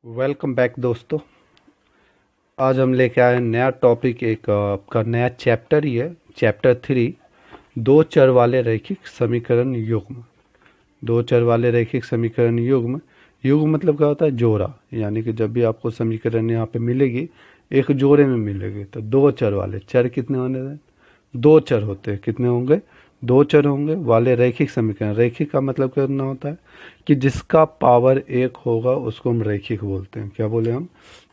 Welcome back दोस्तों। आज हम लेके आए नया टॉपिक, एक आपका नया चैप्टर ही है, चैप्टर 3। दो चर वाले रैखिक समीकरण युग्म। दो चर वाले रैखिक समीकरण युग्म। युग्म मतलब क्या होता है? जोड़ा। यानी कि जब भी आपको समीकरण यहाँ पे मिलेगी एक जोड़े में मिलेगी। तो दो चर वाले, चर कितने होने हैं? दो चर होते हैं। कितने होंगे? दो चर होंगे वाले रैखिक समीकरण। रैखिक का मतलब करना होता है कि जिसका पावर एक होगा उसको हम रैखिक बोलते हैं। क्या बोले हम?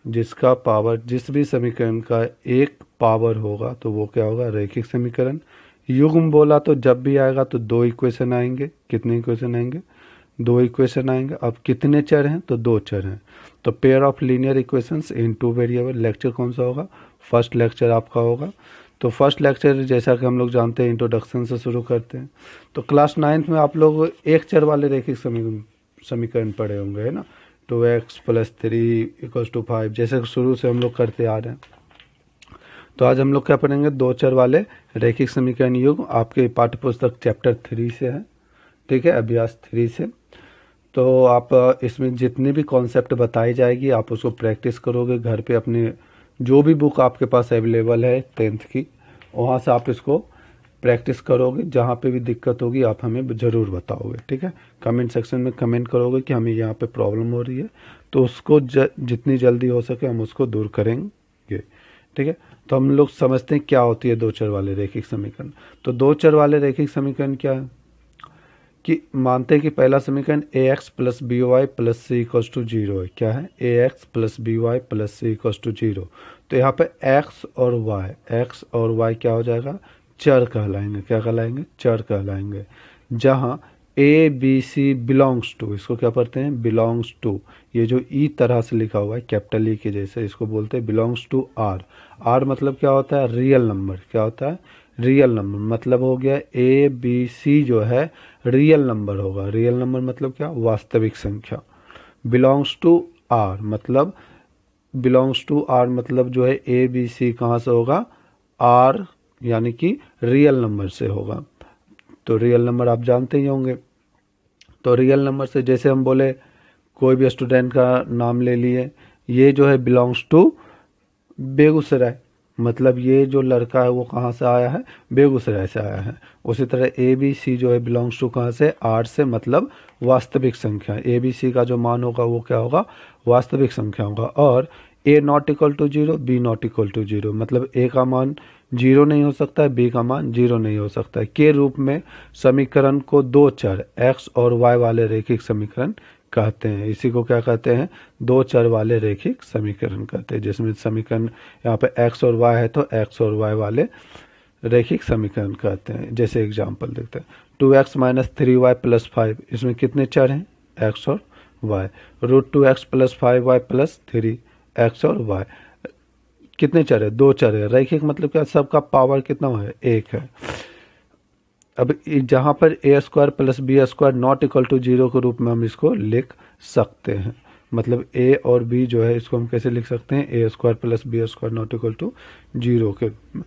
जिसका पावर, जिस भी समीकरण का एक पावर होगा तो वो क्या होगा? रैखिक समीकरण। युग्म बोला तो जब भी आएगा तो दो इक्वेशन आएंगे। कितने इक्वेशन आएंगे? दो इक्वेशन आएंगे। अब कितने चर हैं? तो दो चर हैं। तो pair of linear equations in two variable. Lecture कौन सा होगा? फर्स्ट लेक्चर आपका होगा। तो फर्स्ट लेक्चर जैसा कि हम लोग जानते हैं इंट्रोडक्शन से शुरू करते हैं। तो क्लास 9th में आप लोग एक चर वाले रैखिक समीकरण पढ़े होंगे, है ना? 2x + 3 = 5, जैसे शुरू से हम लोग करते आ रहे हैं। तो आज हम लोग क्या पढ़ेंगे? दो चर वाले रैखिक समीकरण युग्म। आपके पाठ्य पुस्तक चैप्टर 3 से है, ठीक है, अभ्यास 3 से। तो आप इसमें जितनी भी कॉन्सेप्ट बताई जाएगी आप उसको प्रैक्टिस करोगे घर पे। अपने जो भी बुक आपके पास अवेलेबल है 10th की, वहाँ से आप इसको प्रैक्टिस करोगे। जहाँ पे भी दिक्कत होगी आप हमें ज़रूर बताओगे, ठीक है? कमेंट सेक्शन में कमेंट करोगे कि हमें यहाँ पे प्रॉब्लम हो रही है, तो उसको जितनी जल्दी हो सके हम उसको दूर करेंगे, ठीक है? तो हम लोग समझते हैं क्या होती है दो चर वाले रैखिक समीकरण। तो दो चर वाले रैखिक समीकरण क्या है कि मानते हैं कि पहला समीकरण ax + by + c = 0 है। क्या है? ax + by + c = 0। तो यहाँ पे x और y क्या हो जाएगा? चर कहलाएंगे। क्या कहलाएंगे? चर कहलाएंगे। जहाँ a b c belongs to, इसको क्या पढ़ते हैं? Belongs to. ये जो ई तरह से लिखा हुआ है कैपिटल ई के जैसे, इसको बोलते हैं बिलोंग्स टू आर। आर मतलब क्या होता है? Real number. क्या होता है? Real number. मतलब हो गया ए बी सी जो है रियल नंबर होगा। रियल नंबर मतलब क्या? वास्तविक संख्या। बिलोंग्स टू आर मतलब, जो है ए बी सी कहाँ से होगा? आर, यानी कि रियल नंबर से होगा। तो रियल नंबर आप जानते ही होंगे। तो रियल नंबर से जैसे हम बोले, कोई भी स्टूडेंट का नाम ले लिए, ये जो है बिलोंग्स टू बेगूसराय, मतलब ये जो लड़का है वो कहाँ से आया है? बेगूसराय से आया है। उसी तरह ए बी सी जो है बिलोंग्स टू कहाँ से? आर से, मतलब वास्तविक संख्या। ए बी सी का जो मान होगा वो क्या होगा? वास्तविक संख्या होगा। और A not equal to 0, B not equal to 0, मतलब ए का मान 0 नहीं हो सकता है, बी का मान 0 नहीं हो सकता है, के रूप में समीकरण को दो चर एक्स और वाई वाले रैखिक समीकरण कहते हैं। इसी को क्या कहते हैं? दो चर वाले रैखिक समीकरण कहते हैं। जिसमें समीकरण यहाँ पे एक्स और वाई है तो एक्स और वाई वाले रैखिक समीकरण कहते हैं। जैसे एग्जांपल देखते हैं, 2x - 3y + 5, इसमें कितने चर हैं? एक्स और वाई। √2x + 5y + 3, एक्स और वाई। कितने चर है? दो चर है। रैखिक मतलब क्या? सबका पावर कितना है? एक है। अब जहाँ पर a² + b² not equal to 0 के रूप में हम इसको लिख सकते हैं। मतलब a और b जो है इसको हम कैसे लिख सकते हैं? a² + b² not equal to 0 के रूप में।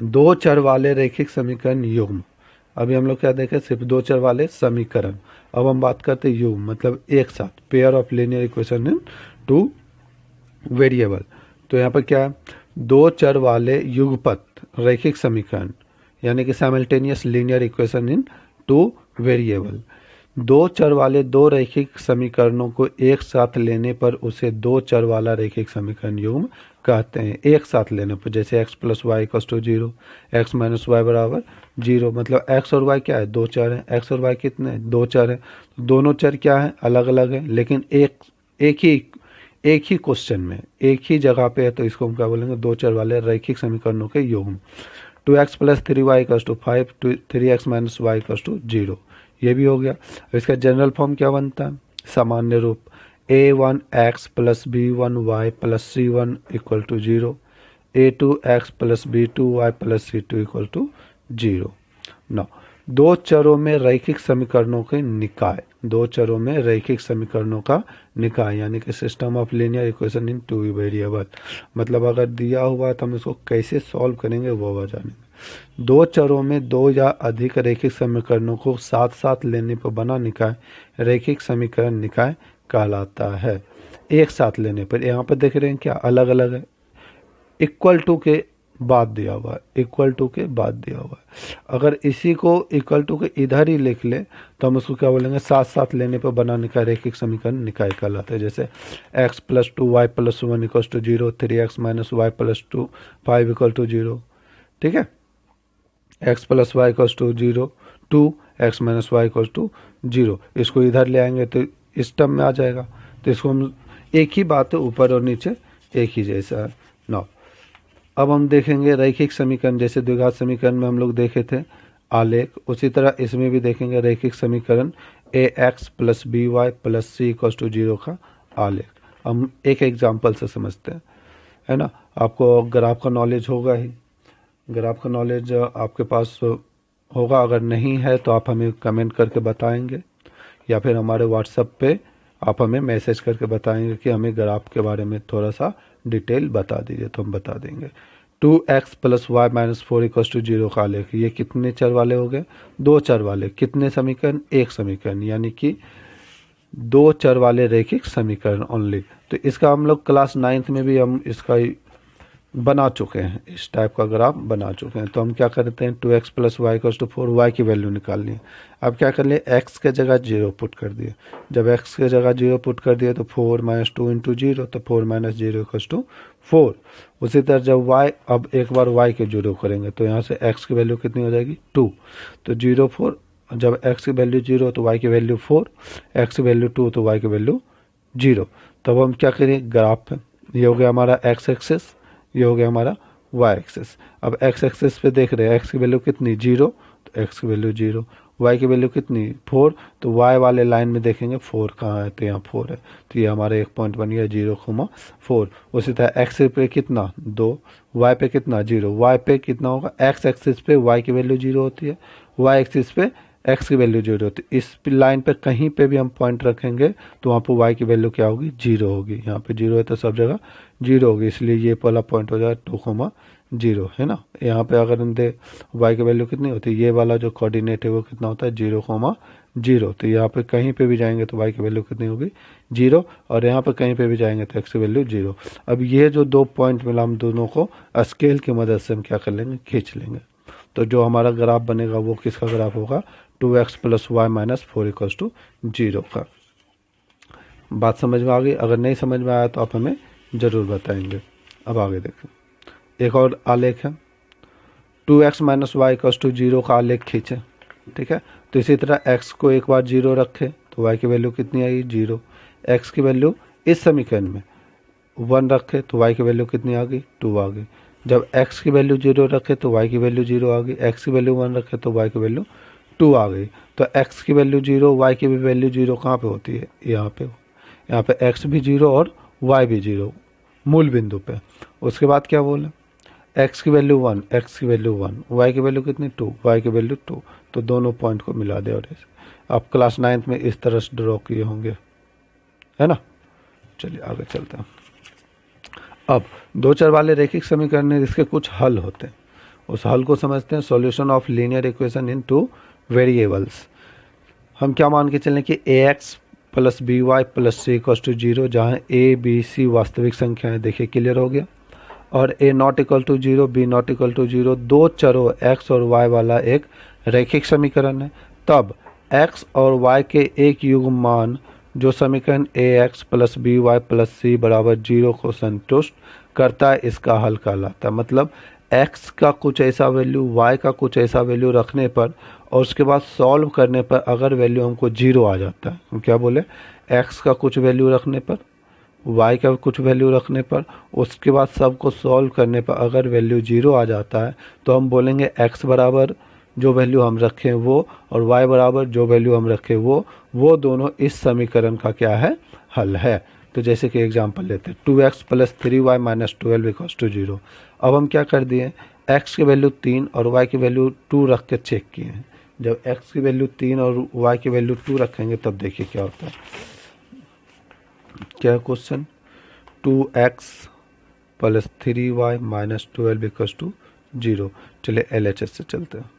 दो चर वाले रैखिक समीकरण युग्म। अभी हम लोग क्या देखें? सिर्फ दो चर वाले समीकरण। अब हम बात करते हैं युग्म, मतलब एक साथ, pair of linear equation in two variable. तो यहाँ पर क्या है? दो चर वाले युगपत रैखिक समीकरण, यानी कि simultaneous linear equation in two variable. दो चर वाले दो रैखिक समीकरणों को एक साथ लेने पर उसे दो चर वाला रैखिक समीकरण युग्म कहते हैं। एक साथ लेने पर, जैसे x + y = 0, x - y = 0, मतलब x और y क्या है? दो चर हैं। x और y कितने हैं? दो चर हैं। दोनों चर क्या है? अलग अलग है, लेकिन एक ही क्वेश्चन में, एक ही जगह पे है, तो इसको हम क्या बोलेंगे? दो चर वाले रैखिक समीकरणों के युग्म। 2x + 3y = 5, 3x - y = 0, ये भी हो गया। इसका जनरल फॉर्म क्या बनता है? सामान्य रूप a1x + b1y + c1 = 0, a2x + b2y + c2 = 0। नौ, दो चरों में रैखिक समीकरणों के निकाय। दो चरों में रैखिक समीकरणों का निकाय, यानी कि system of linear equation in two variable. मतलब अगर दिया हुआ है तो हम इसको कैसे सॉल्व करेंगे वो जानेंगे। दो चरों में दो या अधिक रैखिक समीकरणों को साथ साथ लेने पर बना निकाय रैखिक समीकरण निकाय कहलाता है। एक साथ लेने पर, यहाँ पर देख रहे हैं क्या अलग अलग है, इक्वल टू के बाद दिया हुआ है, इक्वल टू के बाद दिया हुआ है। अगर इसी को इक्वल टू के इधर ही लिख ले तो हम उसको क्या बोलेंगे, साथ साथ लेने पर बनाने का रैखिक समीकरण निकाय कहलाता है। जैसे x + 2 y + 1 = 0, 3x - y + 2 5 = 0, ठीक है। x + y = 0, 2x - y = 0, इसको इधर ले आएंगे तो इस टर्म में आ जाएगा। तो इसको हम एक ही बात है, ऊपर और नीचे एक ही जैसा है। नौ, अब हम देखेंगे रैखिक समीकरण, जैसे द्विघात समीकरण में हम लोग देखे थे आलेख, उसी तरह इसमें भी देखेंगे रैखिक समीकरण ax + by + c = 0 का आलेख। हम एक एग्जाम्पल से समझते हैं, है ना। आपको ग्राफ का नॉलेज होगा ही, ग्राफ का नॉलेज आपके पास होगा, अगर नहीं है तो आप हमें कमेंट करके बताएंगे या फिर हमारे व्हाट्सएप पे आप हमें मैसेज करके बताएंगे कि हमें ग्राफ के बारे में थोड़ा सा डिटेल बता दीजिए, तो हम बता देंगे। 2x + y - 4 = 0 का आलेख, ये कितने चर वाले हो गए, दो चर वाले, कितने समीकरण, एक समीकरण, यानी कि दो चर वाले रैखिक समीकरण ओनली। तो इसका हम लोग क्लास 9th में भी हम इसका बना चुके हैं, इस टाइप का ग्राफ बना चुके हैं। तो हम क्या करते हैं, 2x + y = 4, y की वैल्यू निकालनी है। अब क्या कर लिए, x के जगह 0 पुट कर दिए। जब x के जगह 0 पुट कर दिए तो 4 - 2 × 0, तो 4 - 0 = 4। उसी तरह जब y, अब एक बार y के 0 करेंगे तो यहाँ से x की वैल्यू कितनी हो जाएगी, 2, तो 0 4, जब x की वैल्यू 0 तो y की वैल्यू 4, x की वैल्यू 2 तो y की वैल्यू 0। तब हम क्या करेंगे, ग्राफ पे, ये हो गया हमारा x एक्सिस, ये हो गया हमारा y एक्सिस। अब x एक्सिस पे देख रहे हैं x की वैल्यू कितनी, 0, तो x की वैल्यू 0, y की वैल्यू कितनी, 4, तो y वाले लाइन में देखेंगे 4 कहाँ है, तो यहाँ 4 है, तो ये हमारा एक पॉइंट बन गया 0,4। उसी तरह x पे कितना, 2, y पे कितना, 0, y पे कितना होगा, x एक्सिस पे y की वैल्यू 0 होती है, y एक्सिस पे x की वैल्यू 0 होती है। इस लाइन पे कहीं पे भी हम पॉइंट रखेंगे तो वहाँ पर y की वैल्यू क्या होगी, 0 होगी। यहाँ पे 0 है तो सब जगह 0 होगी, इसलिए ये पहला पॉइंट हो जाएगा 2,0, है ना। यहाँ पे अगर हम दे y की वैल्यू कितनी होती है, ये वाला जो कोऑर्डिनेट है वो कितना होता है, 0,0। तो यहाँ पे कहीं पे भी जाएंगे तो y की वैल्यू कितनी होगी, 0, और यहाँ पे कहीं पे भी जाएंगे तो x की वैल्यू 0। अब ये जो दो पॉइंट मिला, हम दोनों को स्केल की मदद से हम क्या कर लेंगे, खींच लेंगे। तो जो हमारा ग्राफ बनेगा वो किसका ग्राफ होगा, 2x + y - 4 = 0 का। बात समझ में आ गई? अगर नहीं समझ में आया तो आप हमें ज़रूर बताएंगे। अब आगे देखें, एक और आलेख है, 2x - y = 0 का आलेख खींचे, ठीक है। तो इसी तरह x को एक बार 0 रखे तो y की वैल्यू कितनी आएगी, 0। x की वैल्यू इस समीकरण में 1 रखे तो y की वैल्यू कितनी आ गई, 2 आ गई। जब x की वैल्यू 0 रखे तो y की वैल्यू 0 आ गई, x की वैल्यू 1 रखे तो y की वैल्यू 2 आ गई। तो x की वैल्यू 0, y की भी वैल्यू 0 कहाँ पे होती है, यहाँ पे x भी 0 और y भी 0 मूल बिंदु पे। उसके बाद क्या बोले, x की वैल्यू 1, x की वैल्यू 1, y की वैल्यू कितनी, 2, y की वैल्यू 2, तो दोनों पॉइंट को मिला दे। और ऐसे आप क्लास 9th में इस तरह से ड्रॉ किए होंगे, है ना। चलिए आगे चलते हैं। अब दो चर वाले रैखिक समीकरण में इसके कुछ हल होते हैं, उस हल को समझते हैं। Solution of linear equation in 2 variables. हम क्या मान के चलें कि ax + by + c = 0, जहाँ a b c वास्तविक संख्याएं, देखिए क्लियर हो गया, और a ≠ 0, b ≠ 0 दो चरों x और y वाला एक रैखिक समीकरण है। तब x और y के एक युग्म मान जो समीकरण ax + by + c = 0 को संतुष्ट करता है, इसका हल कहलाता है। मतलब x का कुछ ऐसा वैल्यू, y का कुछ ऐसा वैल्यू रखने पर और उसके बाद सॉल्व करने पर अगर वैल्यू हमको 0 आ जाता है, हम क्या बोले, x का कुछ वैल्यू रखने पर, y का कुछ वैल्यू रखने पर, उसके बाद सबको सॉल्व करने पर अगर वैल्यू 0 आ जाता है तो हम बोलेंगे x बराबर जो वैल्यू हम रखें वो, और y बराबर जो वैल्यू हम रखें वो दोनों इस समीकरण का क्या है, हल है। तो जैसे कि एग्जांपल लेते हैं, 2x + 3y - 12 = 0। अब हम क्या कर दिए, x की वैल्यू 3 और y की वैल्यू 2 रख के चेक किए हैं। जब x की वैल्यू 3 और y की वैल्यू 2 रखेंगे तब देखिए क्या होता है। क्या क्वेश्चन, 2x + 3y - 12 = 0। चलिए LHS से चलते हैं।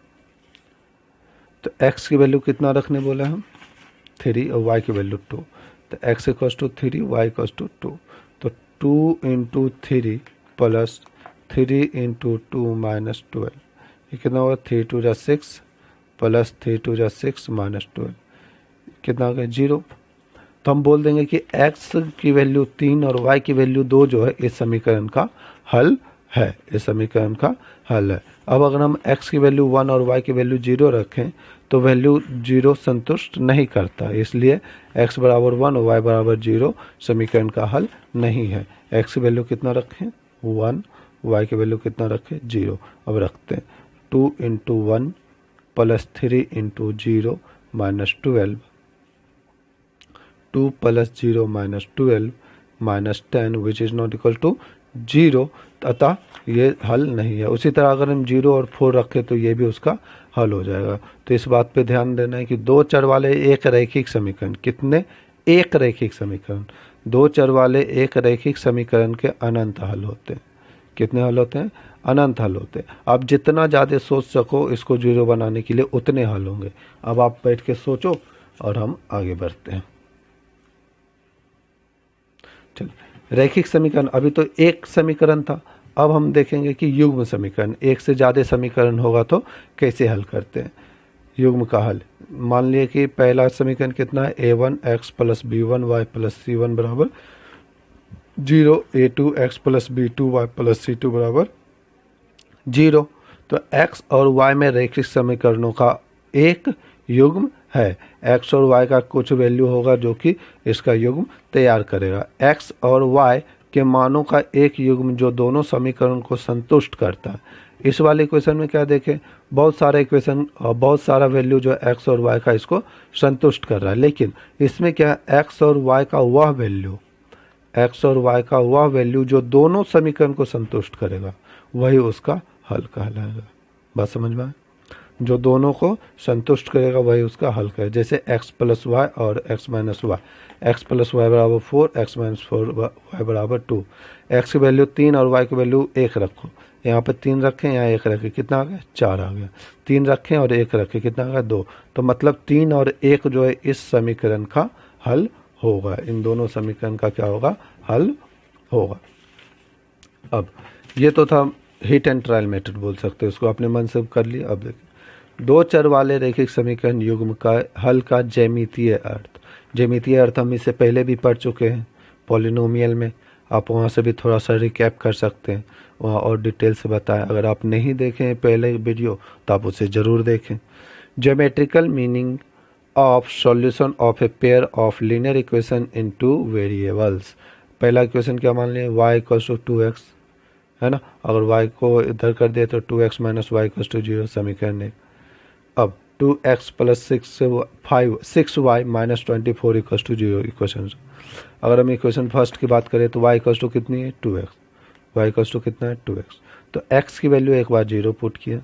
तो x की वैल्यू कितना रखने बोले हम, 3, और y की वैल्यू 2। तो x equal to 3, y equal to 2। तो 2 इंटू 3 प्लस 3 इंटू 2 माइनस 12, ये कितना होगा? 3 2 जा 6 प्लस 3 2 जा 6 माइनस 12, कितना हो गया? 0। तो हम बोल देंगे कि x की वैल्यू 3 और y की वैल्यू 2 जो है इस समीकरण का हल है, इस समीकरण का हल है। अब अगर हम x की वैल्यू 1 और y की वैल्यू 0 रखें तो वैल्यू 0 संतुष्ट नहीं करता, इसलिए x बराबर 1 और y बराबर 0 समीकरण का हल नहीं है। x की वैल्यू कितना रखें? 1, y की वैल्यू कितना रखें? 0। अब रखते हैं 2 into 1 plus 3 into 0 minus 12, 2 plus 0 minus 12 minus 10 which is not equal to 0, अतः ये हल नहीं है। उसी तरह अगर हम 0 और 4 रखें तो ये भी उसका हल हो जाएगा। तो इस बात पे ध्यान देना है कि दो चर वाले एक रैखिक समीकरण, कितने? एक रैखिक समीकरण, दो चर वाले एक रैखिक समीकरण के अनंत हल होते हैं। कितने हल होते हैं? अनंत हल होते हैं। आप जितना ज़्यादा सोच सको इसको 0 बनाने के लिए उतने हल होंगे। अब आप बैठ के सोचो और हम आगे बढ़ते हैं। चलिए, रैखिक समीकरण, अभी तो एक समीकरण था, अब हम देखेंगे कि युग्म समीकरण, एक से ज़्यादा समीकरण होगा तो कैसे हल करते हैं। युग्म का हल, मान लिया कि पहला समीकरण कितना है? a1 x plus b1 y plus c1 बराबर 0, a2 x plus b2 y plus c2 बराबर 0। तो x और y में रैखिक समीकरणों का एक युग्म है। x और y का कुछ वैल्यू होगा जो कि इसका युग्म तैयार करेगा। x और y के मानों का एक युग्म जो दोनों समीकरण को संतुष्ट करता है। इस वाले इक्वेशन में क्या देखें? बहुत सारे इक्वेशन और बहुत सारा वैल्यू जो x और y का इसको संतुष्ट कर रहा है, लेकिन इसमें क्या है? x और y का वह वैल्यू, x और y का वह वैल्यू जो दोनों समीकरण को संतुष्ट करेगा वही उसका हल कहलाएगा। बात समझ में आए? जो दोनों को संतुष्ट करेगा वही उसका हल करेगा। जैसे x प्लस वाई और x minus y, x plus y बराबर 4, एक्स माइनस 4 वाई बराबर 2। एक्स की वैल्यू 3 और वाई की वैल्यू 1 रखो, यहाँ पर 3 रखें, यहाँ 1 रखें, कितना आ गया? 4 आ गया। 3 रखें और 1 रखें, कितना आ गया? 2। तो मतलब 3 और 1 जो है इस समीकरण का हल होगा। इन दोनों समीकरण का क्या होगा? हल होगा। अब ये तो था हिट एंड ट्रायल मेथड बोल सकते हो, उसको अपने मन से कर लिया। अब देखिए, दो चर वाले रैखिक समीकरण युग्म का हल का ज्यामितीय अर्थ। ज्यामितीय अर्थ हम इससे पहले भी पढ़ चुके हैं पॉलिनोमियल में, आप वहाँ से भी थोड़ा सा रिकैप कर सकते हैं, वहाँ और डिटेल से बताया। अगर आप नहीं देखें पहले वीडियो तो आप उसे ज़रूर देखें। Geometrical meaning of solution of a pair of linear equation in 2 variables. पहला इक्वेशन क्या मान लिया? y इक्वल टू 2x, है ना। अगर y को इधर कर दिया तो 2x minus Y equal to 0 समीकरण 1। अब 2x plus 6y minus 24 equal to 0 equation. अगर हम इक्वेशन फर्स्ट की बात करें तो y इक्वल टू कितनी है? 2x। y इक्वल टू कितना है? 2x। तो x की वैल्यू एक बार 0 पुट किया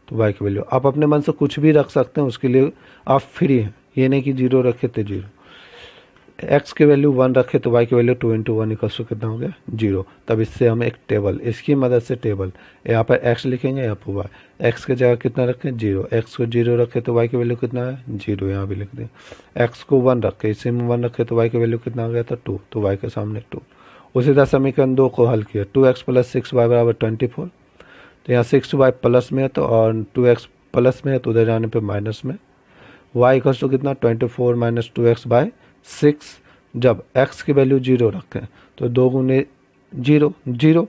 तो y की वैल्यू, आप अपने मन से कुछ भी रख सकते हैं, उसके लिए आप फ्री हैं। ये नहीं कि 0 रखे तो 0। x की वैल्यू 1 रखे तो y की वैल्यू 2 इंटू 1 इक्वल टू कितना हो गया? 0। तब इससे हम एक टेबल, इसकी मदद से टेबल, यहाँ पर x लिखेंगे, यहाँ पर y। x की जगह कितना रखें? 0। x को 0 रखे तो y की वैल्यू कितना है? 0, यहाँ भी लिख दें। x को 1 रखे, इसी में 1 रखे तो y की वैल्यू कितना आ गया था? 2, तो y के सामने 2। उसी तरह समीकरण 2 को हल किया, 2x प्लस 6y बराबर 24। तो यहाँ 6y प्लस में है तो और 2x प्लस में है तो उधर जाने पर माइनस में। y इक्वल टू कितना? 24 माइनस 2x बाय 6। जब x की वैल्यू 0 रखें तो 2 गुने 0, 0।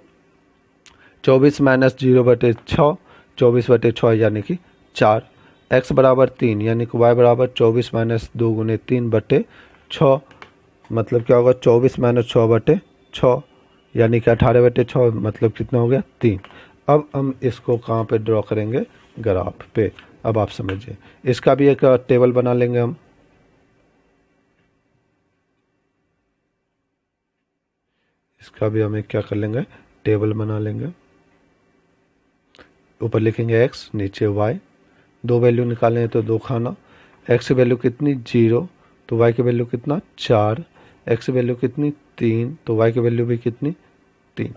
24 माइनस 0 बटे 6, 24 बटे 6 यानी कि 4। x बराबर 3 यानी कि y बराबर 24 माइनस 2 गुने 3 बटे 6। मतलब क्या होगा? 24 माइनस 6 बटे 6 यानी कि 18 बटे 6, मतलब कितना हो गया? 3। अब हम इसको कहाँ पे ड्रॉ करेंगे? ग्राफ पे। अब आप समझिए, इसका भी एक टेबल बना लेंगे हम। इसका भी हम एक क्या कर लेंगे? टेबल बना लेंगे। ऊपर लिखेंगे x, नीचे y। दो वैल्यू निकालें तो 2 खाना। x की वैल्यू कितनी? 0, तो y की वैल्यू कितना? 4। x की वैल्यू कितनी? 3, तो y की वैल्यू भी कितनी? 3।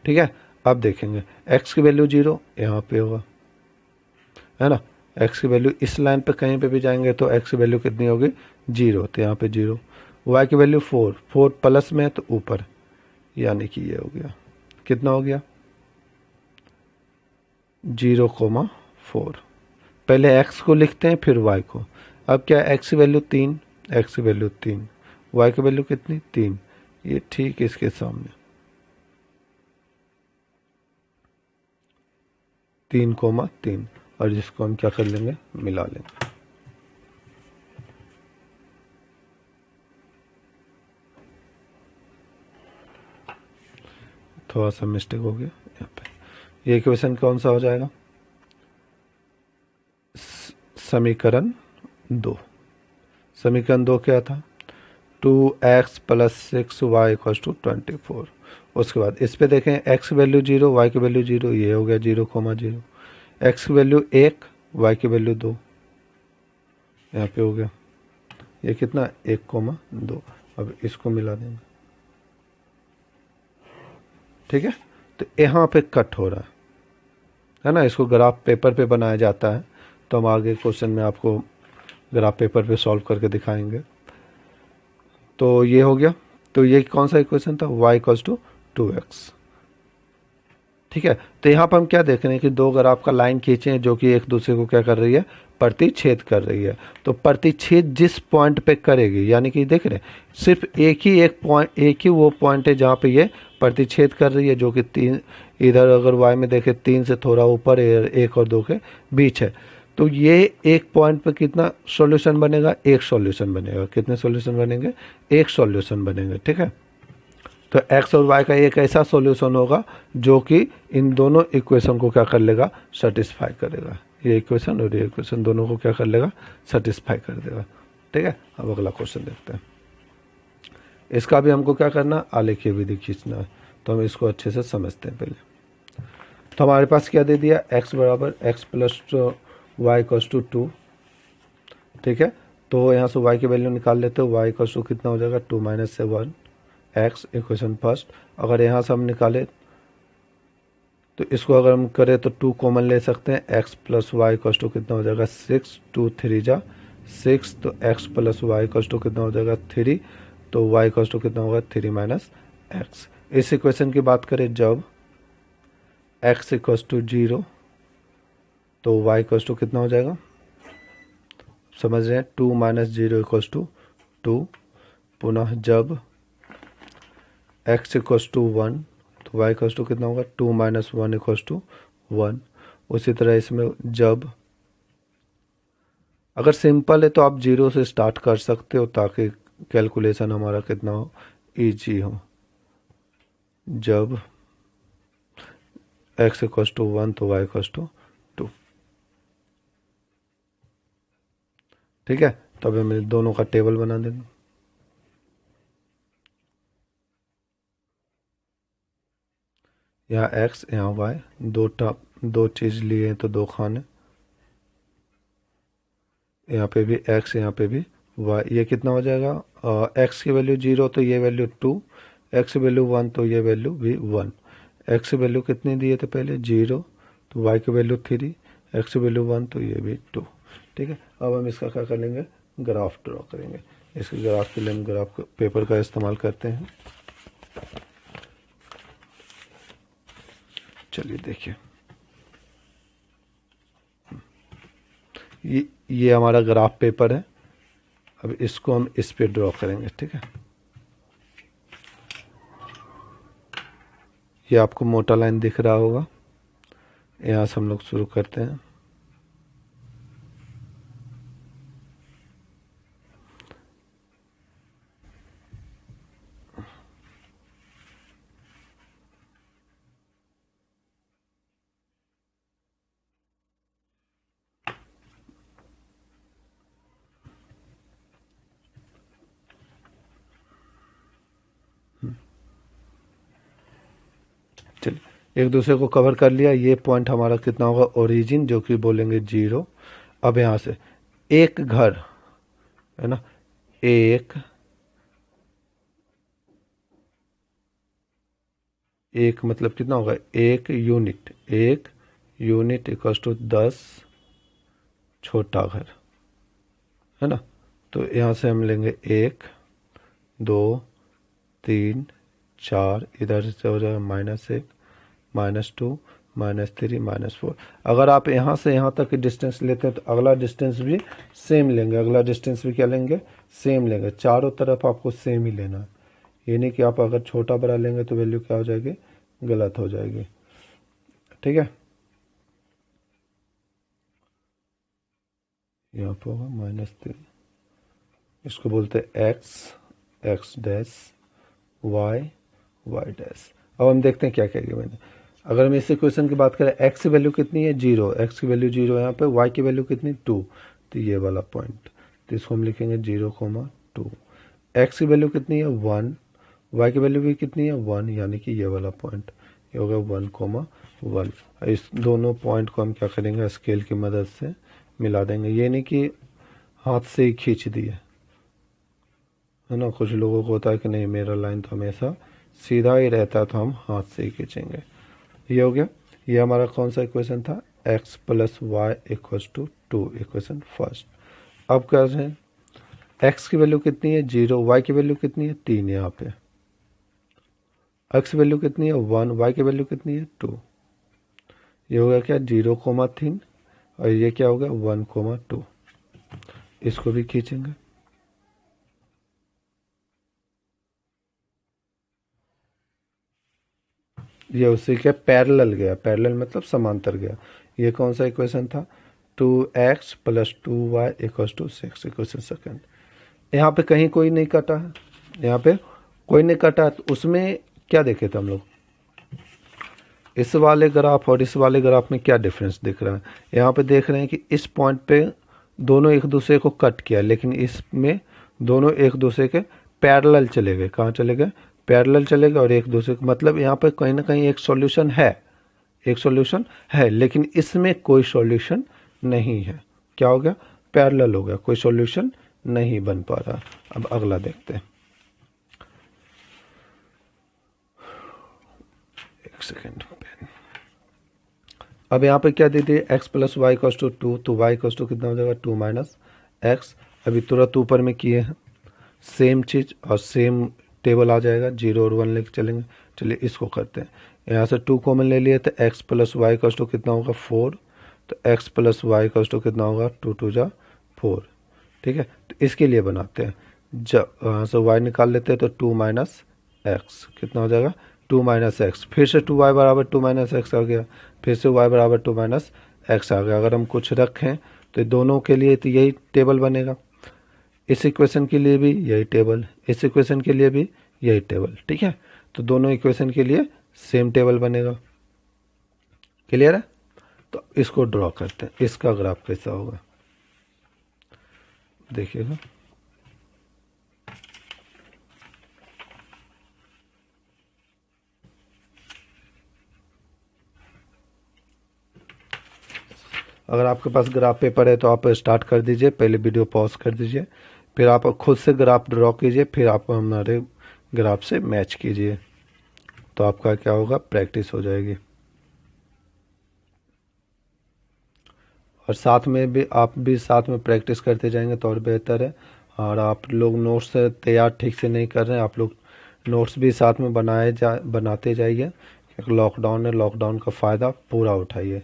ठीक है। अब देखेंगे x की वैल्यू 0 यहाँ पे होगा, है ना। x की वैल्यू इस लाइन पे कहीं पे भी जाएंगे तो x की वैल्यू कितनी होगी? 0, तो यहाँ पे 0। y की वैल्यू 4, 4 प्लस में है तो ऊपर, यानी कि ये हो गया, कितना हो गया 0,4। पहले x को लिखते हैं फिर y को। अब क्या x की वैल्यू 3, x की वैल्यू 3, y की वैल्यू कितनी 3, ये ठीक इसके सामने 3,3, और जिसको हम क्या कर लेंगे मिला लेंगे। थोड़ा सा मिस्टेक हो गया यहाँ पे। ये इक्वेशन कौन सा हो जाएगा, समीकरण 2। समीकरण 2 क्या था, 2x plus 6y equals to 24। उसके बाद इस पे देखें, x की वैल्यू 0, y की वैल्यू 0, ये हो गया 0,0। x की वैल्यू 1, y की वैल्यू 2, यहाँ पे हो गया ये कितना 1,2। अब इसको मिला देंगे, ठीक है। तो यहाँ पे कट हो रहा है ना, इसको ग्राफ पेपर पे बनाया जाता है, तो हम आगे क्वेश्चन में आपको ग्राफ पेपर पे सॉल्व करके दिखाएंगे। तो ये हो गया, तो ये कौन सा इक्वेशन था, y इक्वल्स टू 2x, ठीक है। तो यहाँ पर हम क्या देख रहे हैं कि दो ग्राफ का लाइन खींचे हैं जो कि एक दूसरे को क्या कर रही है, प्रतिच्छेद कर रही है। तो प्रतिच्छेद जिस पॉइंट पे करेगी, यानी कि देख रहे हैं सिर्फ एक पॉइंट, एक ही वो पॉइंट है जहाँ पे ये प्रतिच्छेद कर रही है, जो कि 3, इधर अगर y में देखें 3 से थोड़ा ऊपर, 1 और 2 के बीच है। तो ये एक पॉइंट पे कितना सॉल्यूशन बनेगा, एक सॉल्यूशन बनेगा। कितने सॉल्यूशन बनेंगे, एक सॉल्यूशन बनेंगे, ठीक है। तो x और y का एक ऐसा सॉल्यूशन होगा जो कि इन दोनों इक्वेशन को क्या कर लेगा, सेटिस्फाई करेगा। ये इक्वेशन और ये इक्वेशन दोनों को क्या कर लेगा, सेटिस्फाई कर देगा, ठीक है। अब अगला क्वेश्चन देखते हैं। इसका भी हमको क्या करना, आलेखीय विधि खींचना है, तो हम इसको अच्छे से समझते हैं पहले। तो हमारे पास क्या दे दिया, x बराबर x plus y equals to 2, ठीक है। तो यहाँ से y की वैल्यू निकाल लेते हो, y इक्वल्स टू कितना हो जाएगा 2 माइनस से 1, x इक्वेशन फर्स्ट। अगर यहाँ से हम निकाले तो इसको अगर हम करें तो 2 कॉमन ले सकते हैं, x plus y equals to कितना हो जाएगा 6, 2 3 जा 6, तो x plus y equals to कितना हो जाएगा 3, तो y इक्वल्स टू कितना होगा 3 माइनस एक्स। इस इक्वेशन की बात करें जब x इक्वल्स टू 0, तो y इक्वल्स टू कितना हो जाएगा, समझ रहे हैं, 2 माइनस 0 इक्वल्स टू 2। पुनः जब x इक्वल्स टू 1, तो y इक्वल्स टू कितना होगा 2 माइनस 1 इक्वल्स टू 1। उसी तरह इसमें जब, अगर सिंपल है तो आप 0 से स्टार्ट कर सकते हो ताकि कैलकुलेशन हमारा कितना हो, इजी हो। जब x इक्वल्स टू 1, तो y इक्वल्स टू 2, ठीक है। तो अब हम दोनों का टेबल बना देंगे। यहाँ x यहाँ y, दो चीज लिए हैं तो दो खाने, यहाँ पे भी x यहाँ पे भी y। ये कितना हो जाएगा, x की वैल्यू 0 तो ये वैल्यू 2, x की वैल्यू 1 तो ये वैल्यू भी 1। x की वैल्यू कितनी दिए थे पहले 0, तो y की वैल्यू 3, x की वैल्यू 1 तो ये भी 2, ठीक है। अब हम इसका क्या कर लेंगे, ग्राफ ड्रॉ करेंगे। इसके ग्राफ के लिए हम ग्राफ पेपर का इस्तेमाल करते हैं। चलिए देखिए, ये हमारा ग्राफ पेपर है। अब इसको हम इस पे ड्रॉ करेंगे, ठीक है। ये आपको मोटा लाइन दिख रहा होगा, यहाँ से हम लोग शुरू करते हैं। चलिए, एक दूसरे को कवर कर लिया। ये पॉइंट हमारा कितना होगा, ओरिजिन, जो कि बोलेंगे 0। अब यहाँ से एक घर है ना, एक मतलब कितना होगा, एक यूनिट इक्वल्स टू 10 छोटा घर, है ना। तो यहाँ से हम लेंगे 1, 2 3 4, इधर से हो जाएगा -1 -2 -3 -4। अगर आप यहाँ से यहाँ तक की डिस्टेंस लेते हैं तो अगला डिस्टेंस भी सेम लेंगे, अगला डिस्टेंस भी क्या लेंगे, सेम लेंगे। चारों तरफ आपको सेम ही लेना है, ये नहीं कि आप अगर छोटा बड़ा लेंगे तो वैल्यू क्या हो जाएगी, गलत हो जाएगी। ठीक है, यहाँ पर होगा -3, इसको बोलते हैं x डैश y डैश। अब हम देखते हैं क्या क्या किया मैंने। अगर हम इस इक्वेशन की बात करें, x की वैल्यू कितनी है 0, x की वैल्यू 0 यहाँ पे, y की वैल्यू कितनी 2, तो ये वाला पॉइंट, तो इसको हम लिखेंगे 0,2। x की वैल्यू कितनी है 1, y की वैल्यू भी कितनी है 1, यानी कि ये वाला पॉइंट, ये होगा 1,1। इस दोनों पॉइंट को हम क्या करेंगे, स्केल की मदद से मिला देंगे। ये नहीं कि हाथ से ही खींच दिए, है ना। कुछ लोगों को होता है कि नहीं मेरा लाइन तो हमेशा सीधा ही रहता है तो हम हाथ से ही खींचेंगे। ये हो गया, ये हमारा कौन सा इक्वेशन था, x + y = 2, इक्वेशन फर्स्ट। अब कर रहे हैं, x की वैल्यू कितनी है 0, y की वैल्यू कितनी है 3, यहाँ पे x की वैल्यू कितनी है 1, y की वैल्यू कितनी है 2। ये हो गया क्या 0,3 और ये क्या हो गया 1,2। इसको भी खींचेंगे, ये उसी के पैरेलल गया, पैरेलल मतलब समांतर गया। ये कौन सा इक्वेशन था, 2x + 2y = 6, इक्वेशन सेकंड। यहाँ पे कहीं कोई नहीं कटा है, यहाँ पे कोई नहीं कटा, तो उसमें क्या देखे थे हम लोग, इस वाले ग्राफ और इस वाले ग्राफ में क्या डिफरेंस दिख रहा है। यहाँ पे देख रहे हैं कि इस पॉइंट पे दोनों एक दूसरे को कट किया, लेकिन इसमें दोनों एक दूसरे के पैरेलल चले गए। कहाँ चले गए, पैरेलल चले गए और एक दूसरे को, मतलब यहाँ पे कहीं ना कहीं एक सॉल्यूशन है, एक सॉल्यूशन है, लेकिन इसमें कोई सॉल्यूशन नहीं है। क्या हो गया, पैरेलल हो गया, कोई सॉल्यूशन नहीं बन पा रहा। अब अगला देखते हैं, एक सेकेंड। अब यहाँ पे क्या दे दिए, x + y = 2, तो y = कितना हो जाएगा 2 - x। अभी तुरंत ऊपर में किए हैं सेम चीज़ और सेम टेबल आ जाएगा, 0 और 1 लेके चलेंगे। चलिए इसको करते हैं, यहाँ से 2 कॉमन ले लिए तो x + y = कितना होगा 4, तो x + y = कितना होगा 2 × 2 = 4। ठीक है, तो इसके लिए बनाते हैं, जब यहाँ से y निकाल लेते हैं तो 2 - x कितना हो जाएगा 2 - x, फिर से 2y = 2 - x आ गया, फिर से y = 2 - x आ गया। अगर हम कुछ रखें तो दोनों के लिए तो यही टेबल बनेगा, इस इक्वेशन के लिए भी यही टेबल, इस इक्वेशन के लिए भी यही टेबल। ठीक है, तो दोनों इक्वेशन के लिए सेम टेबल बनेगा। क्लियर है, तो इसको ड्रॉ करते हैं, इसका ग्राफ कैसा होगा देखिएगा। अगर आपके पास ग्राफ पेपर है तो आप स्टार्ट कर दीजिए, पहले वीडियो पॉज कर दीजिए, फिर आप खुद से ग्राफ ड्रॉ कीजिए, फिर आप हमारे ग्राफ से मैच कीजिए, तो आपका क्या होगा, प्रैक्टिस हो जाएगी। और साथ में भी आप भी साथ में प्रैक्टिस करते जाएंगे तो और बेहतर है। और आप लोग नोट्स तैयार ठीक से नहीं कर रहे हैं, आप लोग नोट्स भी साथ में बनाते जाइए, क्योंकि लॉकडाउन है, लॉकडाउन का फ़ायदा पूरा उठाइए,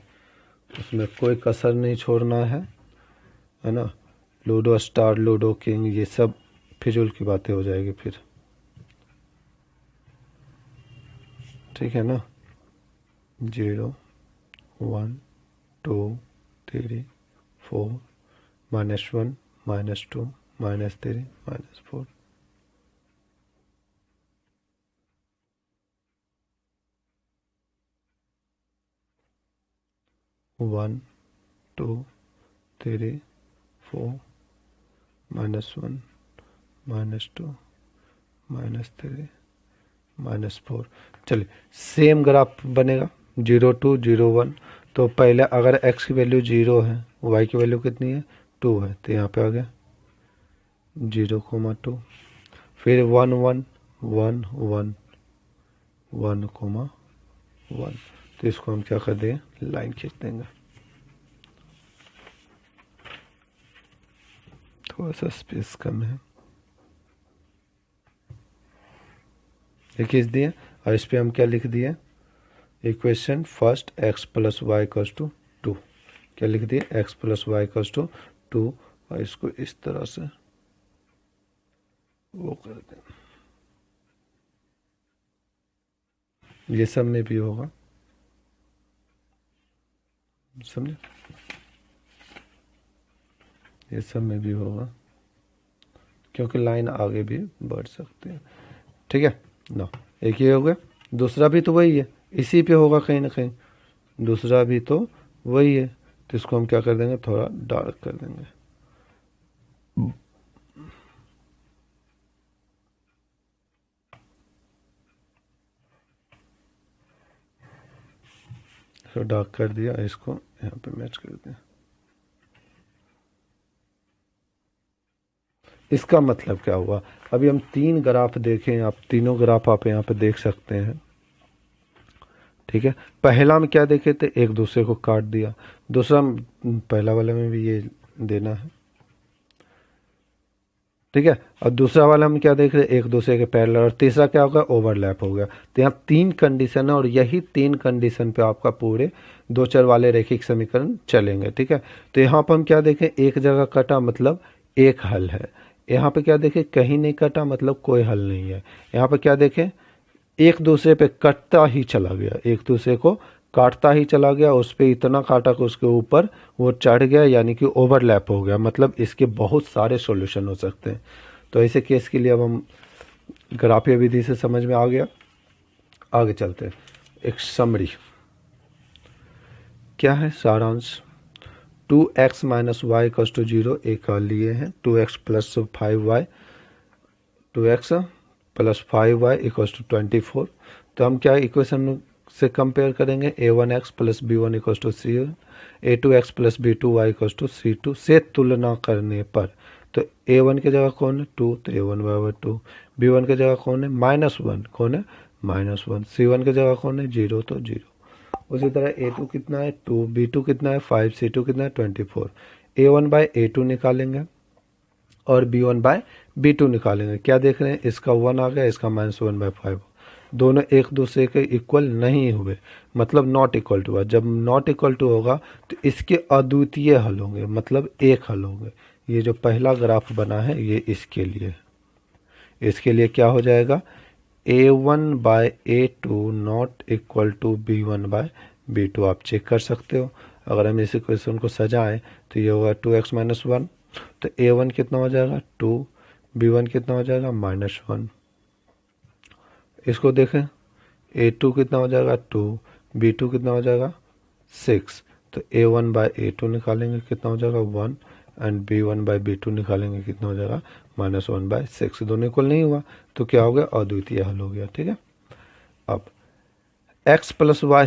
उसमें कोई कसर नहीं छोड़ना है ना। लूडो स्टार, लूडो किंग, ये सब फिजूल की बातें हो जाएगी फिर। ठीक है ना, 0 1 2 3 4 -1 -2 -3 -4। -1 2 3 4 -1 -2 -3 -4। चलिए सेम ग्राफ बनेगा 0 2 0 1। तो पहले अगर x की वैल्यू 0 है, y की वैल्यू कितनी है 2 है, तो यहाँ पे आ गया 0,2, फिर 1 1 1 1 1,1। तो इसको हम क्या कर देंगे, लाइन खींच देंगे। थोड़ा सा स्पेस कम है, ये खींच दिए और इस पे हम क्या लिख दिए, equation first x plus y equals to 2, क्या लिख दिए, x plus y equals to 2, और इसको इस तरह से वो कर दें, ये सब में भी होगा, समझे, ये सब में भी होगा क्योंकि लाइन आगे भी बढ़ सकती है, ठीक है ना। एक ये हो गया, दूसरा भी तो वही है, इसी पे होगा कहीं ना कहीं, दूसरा भी तो वही है, तो इसको हम क्या कर देंगे, थोड़ा डार्क कर देंगे, तो डार्क कर दिया, इसको यहाँ पे मैच कर दिया। इसका मतलब क्या हुआ, अभी हम 3 ग्राफ देखें, आप तीनों ग्राफ आप यहाँ पे देख सकते हैं, ठीक है। पहला में क्या देखे थे, एक दूसरे को काट दिया, दूसरा पहला वाले में भी ये देना है, ठीक है, और दूसरा वाला हम क्या देख रहे हैं, एक दूसरे के पैरेलल, और तीसरा क्या होगा, ओवरलैप हो गया। तो यहाँ 3 कंडीशन है और यही 3 कंडीशन पे आपका पूरे 2 चर वाले रैखिक समीकरण चलेंगे, ठीक है। तो यहाँ पर हम क्या देखें, एक जगह कटा मतलब एक हल है, यहाँ पे क्या देखें, कहीं नहीं कटा मतलब कोई हल नहीं है, यहाँ पे क्या देखें, एक दूसरे पे कटता ही चला गया, एक दूसरे को काटता ही चला गया, उस पर इतना काटा कि उसके ऊपर वो चढ़ गया, यानी कि ओवरलैप हो गया, मतलब इसके बहुत सारे सॉल्यूशन हो सकते हैं। तो ऐसे केस के लिए अब हम ग्राफीय विधि से समझ में आ गया, आगे चलते हैं। एक समरी क्या है, सारांश, 2x minus Y equals to 0 एक लिए हैं, 2x plus 5y, 2x plus 5y equals to 24। तो हम क्या इक्वेशन से कंपेयर करेंगे, a1x plus b1 equals to c1, a2x plus b2y equals to c2 से तुलना करने पर, तो a1 की जगह कौन है, 2, तो a1 बराबर 2, b1 की जगह कौन है, -1, कौन है, -1, c1 की जगह कौन है, 0, तो 0। उसी तरह a2 कितना है, 2, b2 कितना है, 5, c2 कितना है, 24, a1 बाय a2 निकालेंगे और b1 बाय b2 निकालेंगे, क्या देख रहे हैं, इसका 1 आ गया, इसका -1/5, दोनों एक दूसरे के इक्वल नहीं हुए, मतलब नॉट इक्वल टू हुआ। जब नॉट इक्वल टू होगा तो इसके अद्वितीय हल होंगे, मतलब एक हल होंगे। ये जो पहला ग्राफ बना है ये इसके लिए, इसके लिए क्या हो जाएगा, a1 by a2 not equal to b1 by b2, आप चेक कर सकते हो। अगर हम इस इक्वेशन को सजाएं तो ये होगा 2x माइनस 1, तो a1 कितना हो जाएगा 2, b1 कितना हो जाएगा -1। इसको देखें, a2 कितना हो जाएगा 2, b2 कितना हो जाएगा 6, तो a1 बाय a2 निकालेंगे कितना हो जाएगा 1, एंड b1 बाय b2 निकालेंगे कितना हो जाएगा -1/6, दोनों इक्वल नहीं हुआ तो क्या हो गया, अद्वितीय हल हो गया, ठीक है। अब x plus y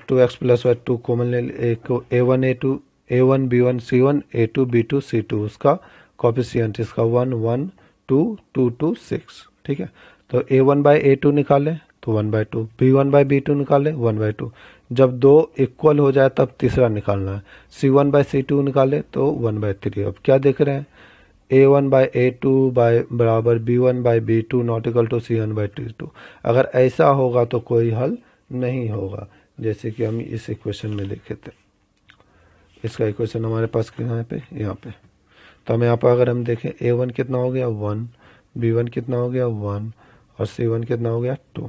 2x plus y 2 common ले, एक a1 a2 a1 b1 c1 a2 b2 c2, उसका कॉफिशिएंट इसका 1 1 2 2 2 6, ठीक है। तो a1 बाय a2 निकाले तो 1/2, b1 बाय b2 निकाले 1/2, जब दो इक्वल हो जाए तब तीसरा निकालना है, c1 बाय c2 निकाले तो 1/3। अब क्या देख रहे हैं, a1 बाय a2 बाय बराबर b1 by b2 not equal to c1 by t2। अगर ऐसा होगा तो कोई हल नहीं होगा, जैसे कि हम इस इक्वेशन में देखे थे, इसका इक्वेशन हमारे पास कहाँ पे, यहाँ पे। तो हम यहाँ पर अगर हम देखें a1 कितना हो गया 1, b1 कितना हो गया 1 और c1 कितना हो गया 2,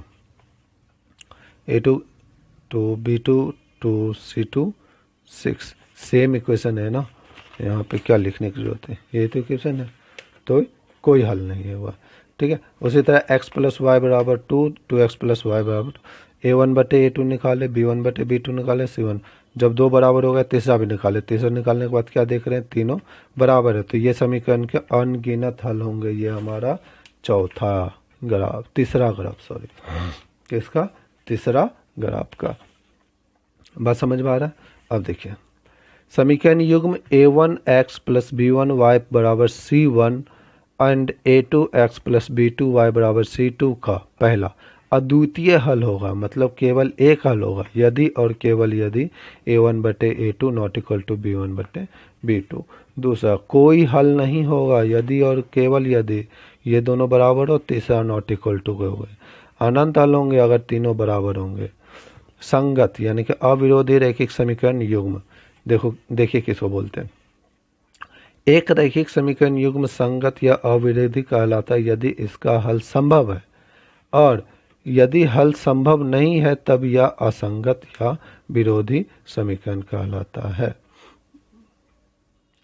a2 2 b2 2 c2 6, same equation है ना, यहाँ पे क्या लिखने की जरूरत है, ये तो इक्वेशन है, तो कोई हल नहीं हुआ, ठीक है। उसी तरह x प्लस वाई बराबर 2, 2x प्लस वाई बराबर 2, a1 बटे a2 निकाले, b1 बटे b2 निकाले, c1, जब दो बराबर हो गए तीसरा भी निकाले, तीसरा निकालने के बाद क्या देख रहे हैं, तीनों बराबर है, तो ये समीकरण के अनगिनत हल होंगे। ये हमारा चौथा ग्राफ, तीसरा ग्राफ, सॉरी, किसका, तीसरा ग्राफ का। बात समझ में आ रहा है। अब देखिए समीकरण युग्म a1x प्लस b1y बराबर c1 and a2x plus b2y बराबर c2 का पहला अद्वितीय हल होगा, मतलब केवल एक हल होगा यदि और केवल यदि a1 बटे a2 not equal to b1 बटे b2। दूसरा कोई हल नहीं होगा यदि और केवल यदि ये दोनों बराबर हो, तीसरा नॉट इक्वल टू हो गए। अनंत हल होंगे अगर तीनों बराबर होंगे। संगत यानी कि अविरोधी रैखिक समीकरण युग्म, देखिए किसको बोलते हैं। एक रैखिक समीकरण युग्म संगत या अविरोधी कहलाता है यदि इसका हल संभव है, और यदि हल संभव नहीं है तब यह असंगत या विरोधी समीकरण कहलाता है।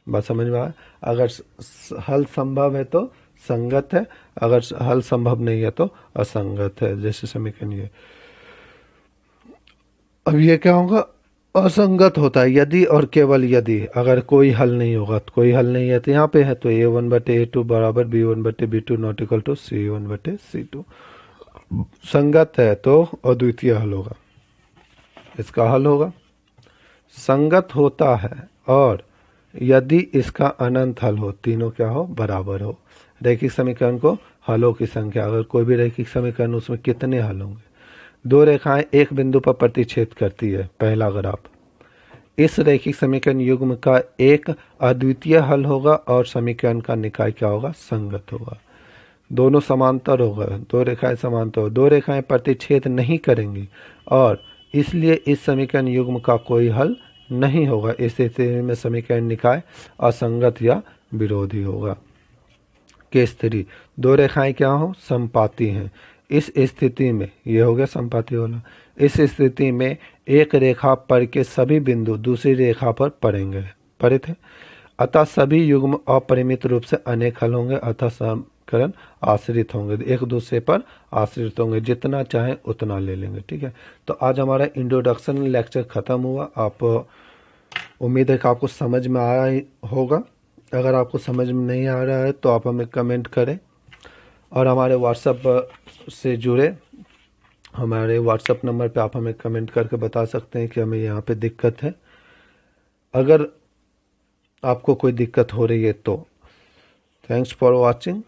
बात समझ में आया? अगर हल संभव है तो संगत है, अगर हल संभव नहीं है तो असंगत है। जैसे समीकरण ये, अब ये क्या होगा, असंगत होता है यदि और केवल यदि, अगर कोई हल नहीं होगा, तो कोई हल नहीं है तो यहाँ पे है तो a1/a2 बराबर b1/b2 not equal to c1/c2। संगत है तो अद्वितीय हल होगा, इसका हल होगा। संगत होता है और यदि इसका अनंत हल हो, तीनों क्या हो, बराबर हो। रैखिक समीकरण को हलों की संख्या, अगर कोई भी रैखिक समीकरण उसमें कितने हल होंगे। दो रेखाएं एक बिंदु पर प्रतिच्छेद करती है, पहला ग्राफ। इस रैखिक समीकरण युग्म का एक अद्वितीय हल होगा और समीकरण का निकाय क्या होगा, संगत होगा। दोनों समांतर होगा, दो रेखाएं समांतर हो, दो रेखाएं प्रतिच्छेद नहीं करेंगी और इसलिए इस समीकरण युग्म का कोई हल नहीं होगा। इस स्थिति में समीकरण निकाय असंगत या विरोधी होगा। केस 3, दो रेखाएं क्या हो, समपाती हैं। इस स्थिति में, ये हो गया समपाती वाला, इस स्थिति में एक रेखा पर के सभी बिंदु दूसरी रेखा पर पड़ेंगे, पड़े थे, अतः सभी युग्म अपरिमित रूप से अनेक हल होंगे, अतः समीकरण आश्रित होंगे, एक दूसरे पर आश्रित होंगे, जितना चाहे उतना ले लेंगे। ठीक है, तो आज हमारा इंट्रोडक्शन लेक्चर खत्म हुआ। आप उम्मीद है कि आपको समझ में आया होगा। अगर आपको समझ में नहीं आ रहा है तो आप हमें कमेंट करें और हमारे व्हाट्सएप से जुड़े, हमारे व्हाट्सएप नंबर पे आप हमें कमेंट करके बता सकते हैं कि हमें यहाँ पे दिक्कत है। अगर आपको कोई दिक्कत हो रही है तो थैंक्स फॉर वॉचिंग।